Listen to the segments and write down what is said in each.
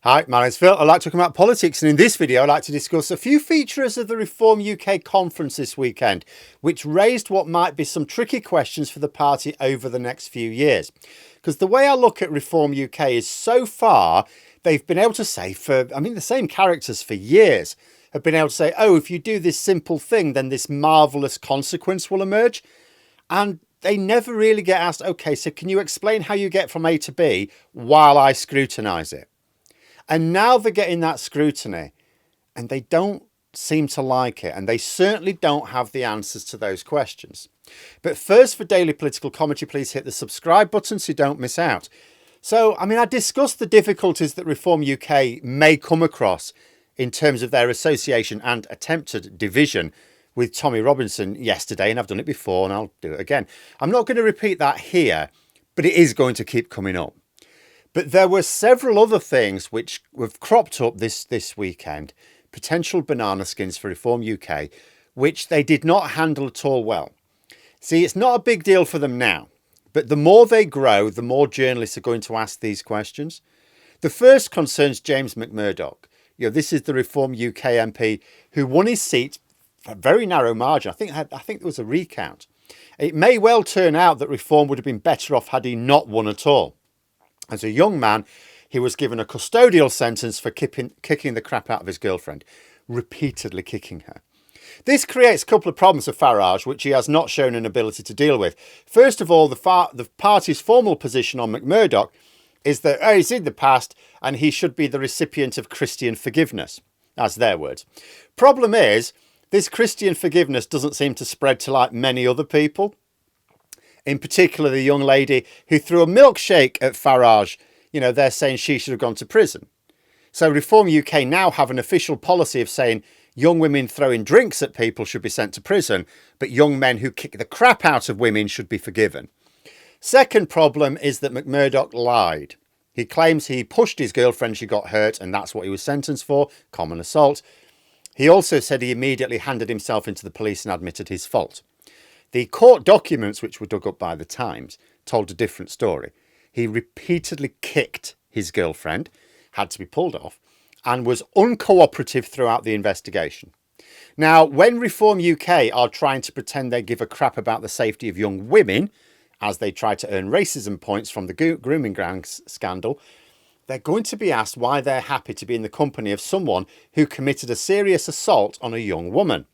Hi, my name's Phil. I like talking about politics, and in this video I'd like to discuss a few features of the Reform UK conference this weekend, which raised what might be some tricky questions for the party over the next few years. Because the way I look at Reform UK is, so far they've been able to say, the same characters for years have been able to say, oh, if you do this simple thing, then this marvellous consequence will emerge. And they never really get asked, okay, so can you explain how you get from A to B while I scrutinise it? And now they're getting that scrutiny and they don't seem to like it. And they certainly don't have the answers to those questions. But first, for daily political commentary, please hit the subscribe button so you don't miss out. So, I discussed the difficulties that Reform UK may come across in terms of their association and attempted division with Tommy Robinson yesterday. And I've done it before and I'll do it again. I'm not going to repeat that here, but it is going to keep coming up. But there were several other things which have cropped up this weekend, potential banana skins for Reform UK, which they did not handle at all well. See, it's not a big deal for them now, but the more they grow, the more journalists are going to ask these questions. The first concerns James McMurdock. This is the Reform UK MP who won his seat for a very narrow margin. I think there was a recount. It may well turn out that Reform would have been better off had he not won at all. As a young man, he was given a custodial sentence for kicking the crap out of his girlfriend, repeatedly kicking her. This creates a couple of problems for Farage, which he has not shown an ability to deal with. First of all, the party's formal position on McMurdock is that he's in the past and he should be the recipient of Christian forgiveness. That's their words. Problem is, this Christian forgiveness doesn't seem to spread to like many other people. In particular, the young lady who threw a milkshake at Farage. They're saying she should have gone to prison. So Reform UK now have an official policy of saying young women throwing drinks at people should be sent to prison, but young men who kick the crap out of women should be forgiven. Second problem is that McMurdock lied. He claims he pushed his girlfriend, she got hurt, and that's what he was sentenced for, common assault. He also said he immediately handed himself into the police and admitted his fault. The court documents, which were dug up by the Times, told a different story. He repeatedly kicked his girlfriend, had to be pulled off, and was uncooperative throughout the investigation. Now, when Reform UK are trying to pretend they give a crap about the safety of young women, as they try to earn racism points from the grooming gang scandal, they're going to be asked why they're happy to be in the company of someone who committed a serious assault on a young woman.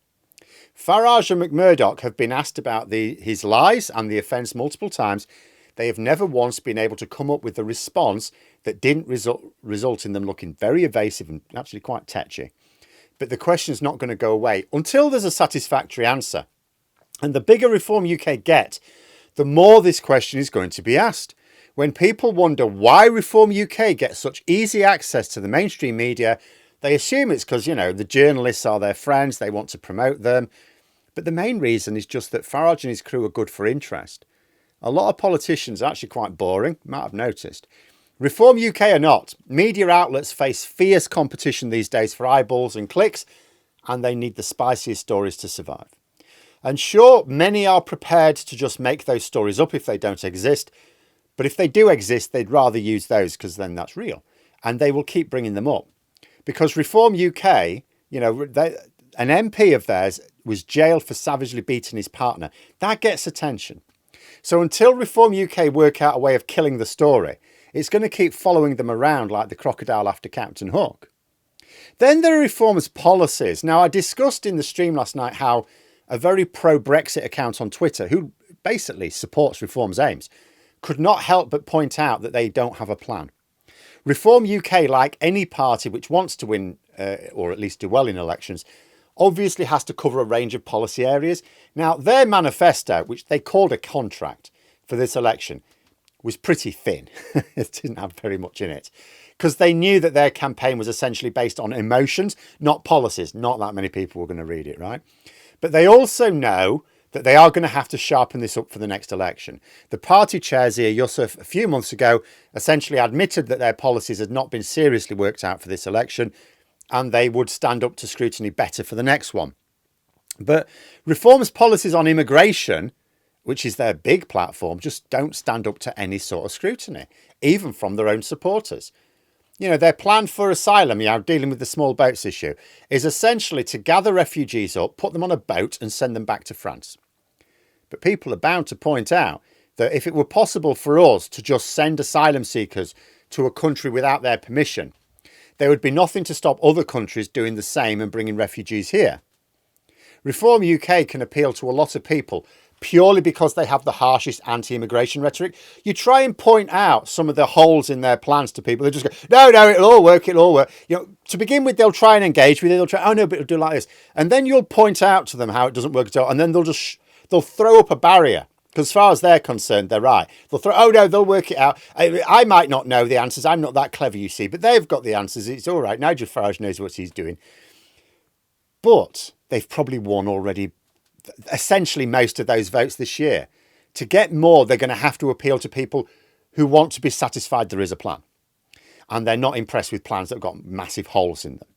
Farage and McMurdock have been asked about his lies and the offence multiple times. They have never once been able to come up with a response that didn't result in them looking very evasive and actually quite tetchy. But the question's not going to go away until there's a satisfactory answer. And the bigger Reform UK get, the more this question is going to be asked. When people wonder why Reform UK gets such easy access to the mainstream media, they assume it's because, the journalists are their friends, they want to promote them. But the main reason is just that Farage and his crew are good for interest. A lot of politicians are actually quite boring, you might have noticed. Reform UK are not. Media outlets face fierce competition these days for eyeballs and clicks, and they need the spiciest stories to survive. And sure, many are prepared to just make those stories up if they don't exist. But if they do exist, they'd rather use those because then that's real. And they will keep bringing them up. Because Reform UK, an MP of theirs was jailed for savagely beating his partner. That gets attention. So until Reform UK work out a way of killing the story, it's going to keep following them around like the crocodile after Captain Hook. Then there are Reform's policies. Now, I discussed in the stream last night how a very pro-Brexit account on Twitter, who basically supports Reform's aims, could not help but point out that they don't have a plan. Reform UK, like any party which wants to win, or at least do well in elections, obviously has to cover a range of policy areas. Now, their manifesto, which they called a contract for this election, was pretty thin. It didn't have very much in it. Because they knew that their campaign was essentially based on emotions, not policies. Not that many people were going to read it, right? But they also know that they are going to have to sharpen this up for the next election. The party chair, Zia Yusuf, a few months ago, essentially admitted that their policies had not been seriously worked out for this election, and they would stand up to scrutiny better for the next one. But Reform's policies on immigration, which is their big platform, just don't stand up to any sort of scrutiny, even from their own supporters. Their plan for asylum, dealing with the small boats issue, is essentially to gather refugees up, put them on a boat and send them back to France. But people are bound to point out that if it were possible for us to just send asylum seekers to a country without their permission, there would be nothing to stop other countries doing the same and bringing refugees here. Reform UK can appeal to a lot of people purely because they have the harshest anti-immigration rhetoric. You try and point out some of the holes in their plans to people. They just go, no, it'll all work, it'll all work. To begin with, they'll try and engage with it. They'll try, oh no, but it'll do like this. And then you'll point out to them how it doesn't work at all. And then they'll throw up a barrier. Because as far as they're concerned, they're right. They'll work it out. I might not know the answers. I'm not that clever, you see, but they've got the answers. It's all right. Nigel Farage knows what he's doing. But they've probably won already essentially most of those votes this year. To get more, they're going to have to appeal to people who want to be satisfied there is a plan. And they're not impressed with plans that have got massive holes in them.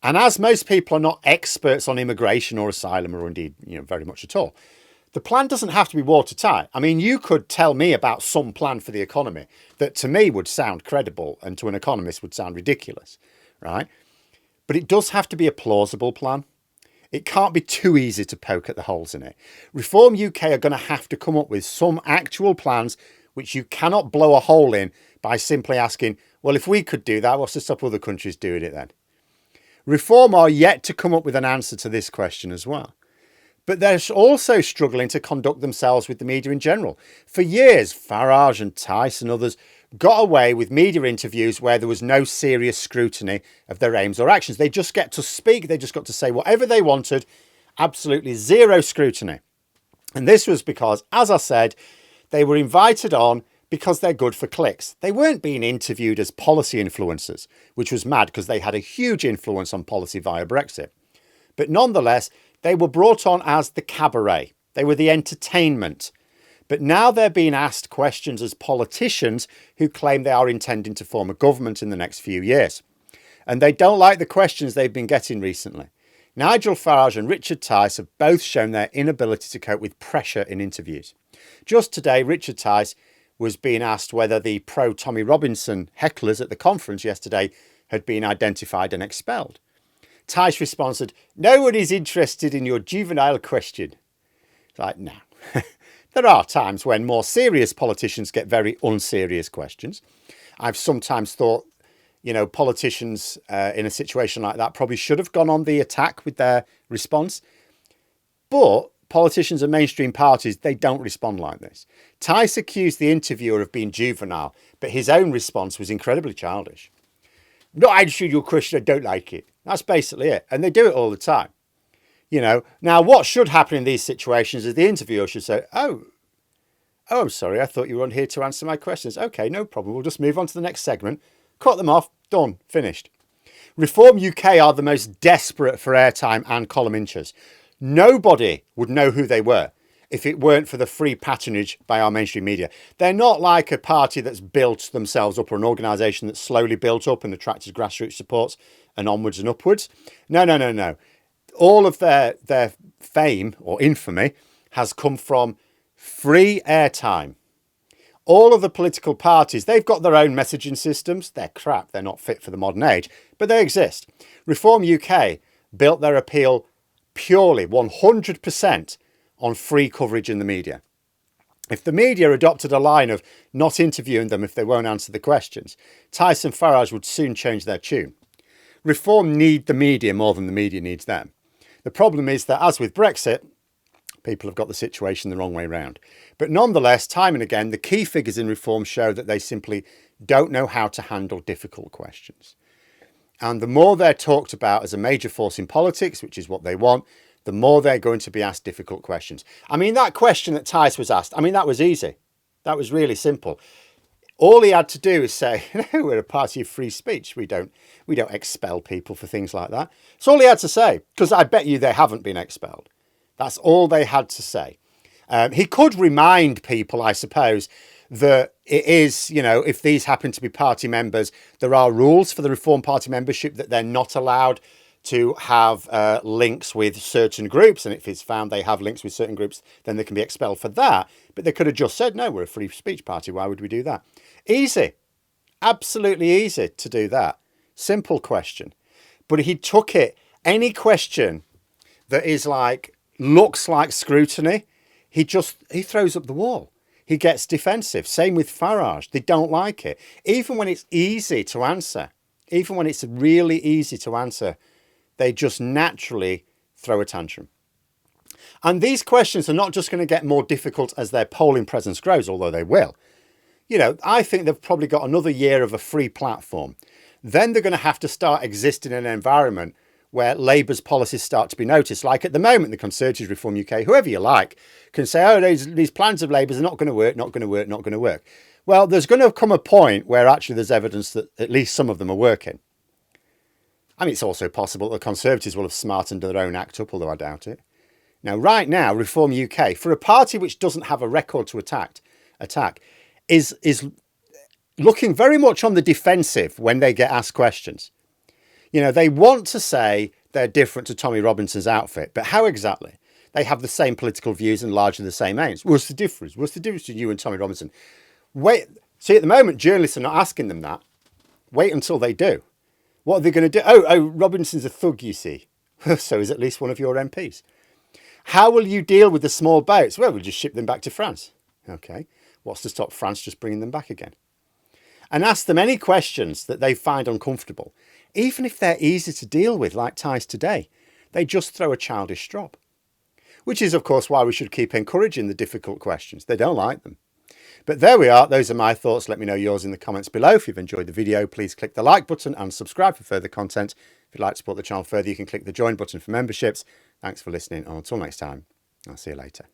And as most people are not experts on immigration or asylum, or indeed, very much at all, the plan doesn't have to be watertight. I mean, you could tell me about some plan for the economy that to me would sound credible and to an economist would sound ridiculous, right? But it does have to be a plausible plan. It can't be too easy to poke at the holes in it. Reform UK are going to have to come up with some actual plans which you cannot blow a hole in by simply asking, well, if we could do that, what's to stop other countries doing it then? Reform are yet to come up with an answer to this question as well. But they're also struggling to conduct themselves with the media in general. For years, Farage and Tice and others got away with media interviews where there was no serious scrutiny of their aims or actions. They just get to speak. They just got to say whatever they wanted. Absolutely zero scrutiny. And this was because, as I said, they were invited on because they're good for clicks. They weren't being interviewed as policy influencers, which was mad because they had a huge influence on policy via Brexit. But nonetheless, they were brought on as the cabaret. They were the entertainment. But now they're being asked questions as politicians who claim they are intending to form a government in the next few years. And they don't like the questions they've been getting recently. Nigel Farage and Richard Tice have both shown their inability to cope with pressure in interviews. Just today, Richard Tice was being asked whether the pro-Tommy Robinson hecklers at the conference yesterday had been identified and expelled. Tice responded, "No one is interested in your juvenile question." It's like, no. There are times when more serious politicians get very unserious questions. I've sometimes thought, politicians in a situation like that probably should have gone on the attack with their response. But politicians and mainstream parties, they don't respond like this. Tice accused the interviewer of being juvenile, but his own response was incredibly childish. "Not answering your question, I don't like it." That's basically it. And they do it all the time. Now what should happen in these situations is the interviewer should say, oh, I'm sorry, I thought you were on here to answer my questions. Okay, no problem. We'll just move on to the next segment. Cut them off. Done. Finished. Reform UK are the most desperate for airtime and column inches. Nobody would know who they were if it weren't for the free patronage by our mainstream media. They're not like a party that's built themselves up or an organisation that's slowly built up and attracted grassroots supports and onwards and upwards. No. All of their fame or infamy has come from free airtime. All of the political parties, they've got their own messaging systems. They're crap. They're not fit for the modern age, but they exist. Reform UK built their appeal purely 100% on free coverage in the media. If the media adopted a line of not interviewing them if they won't answer the questions, Tice and Farage would soon change their tune. Reform need the media more than the media needs them. The problem is that, as with Brexit, people have got the situation the wrong way round. But nonetheless, time and again, the key figures in Reform show that they simply don't know how to handle difficult questions. And the more they're talked about as a major force in politics, which is what they want, the more they're going to be asked difficult questions. I mean, that question that Tice was asked, that was easy. That was really simple. All he had to do is say, "No, we're a party of free speech. We don't expel people for things like that." That's all he had to say, because I bet you they haven't been expelled. That's all they had to say. He could remind people, I suppose, that it is, if these happen to be party members, there are rules for the Reform Party membership that they're not allowed to have links with certain groups. And if it's found they have links with certain groups, then they can be expelled for that. But they could have just said, "No, we're a free speech party. Why would we do that?" Easy. Absolutely easy to do that. Simple question. But he took it, any question that is like, looks like scrutiny, he throws up the wall. He gets defensive. Same with Farage. They don't like it. Even when it's easy to answer, even when it's really easy to answer, they just naturally throw a tantrum. And these questions are not just going to get more difficult as their polling presence grows, although they will. You know, I think they've probably got another year of a free platform. Then they're going to have to start existing in an environment where Labour's policies start to be noticed. Like at the moment, the Conservatives, Reform UK, whoever you like, can say, oh, these plans of Labour's are not going to work, not going to work, not going to work. Well, there's going to come a point where actually there's evidence that at least some of them are working. I mean, it's also possible that the Conservatives will have smartened their own act up, although I doubt it. Now, right now, Reform UK, for a party which doesn't have a record to attack, is looking very much on the defensive when they get asked questions. You know, they want to say they're different to Tommy Robinson's outfit, but how exactly? They have the same political views and largely the same aims. What's the difference? What's the difference between you and Tommy Robinson? Wait, see, at the moment, journalists are not asking them that. Wait until they do. What are they going to do? Oh, Robinson's a thug, you see. So is at least one of your MPs. How will you deal with the small boats? Well, we'll just ship them back to France. Okay. What's to stop France just bringing them back again? And ask them any questions that they find uncomfortable. Even if they're easy to deal with, like Tice today, they just throw a childish strop. Which is, of course, why we should keep encouraging the difficult questions. They don't like them. But there we are. Those are my thoughts. Let me know yours in the comments below. If you've enjoyed the video, please click the like button and subscribe for further content. If you'd like to support the channel further, you can click the join button for memberships. Thanks for listening. And until next time, I'll see you later.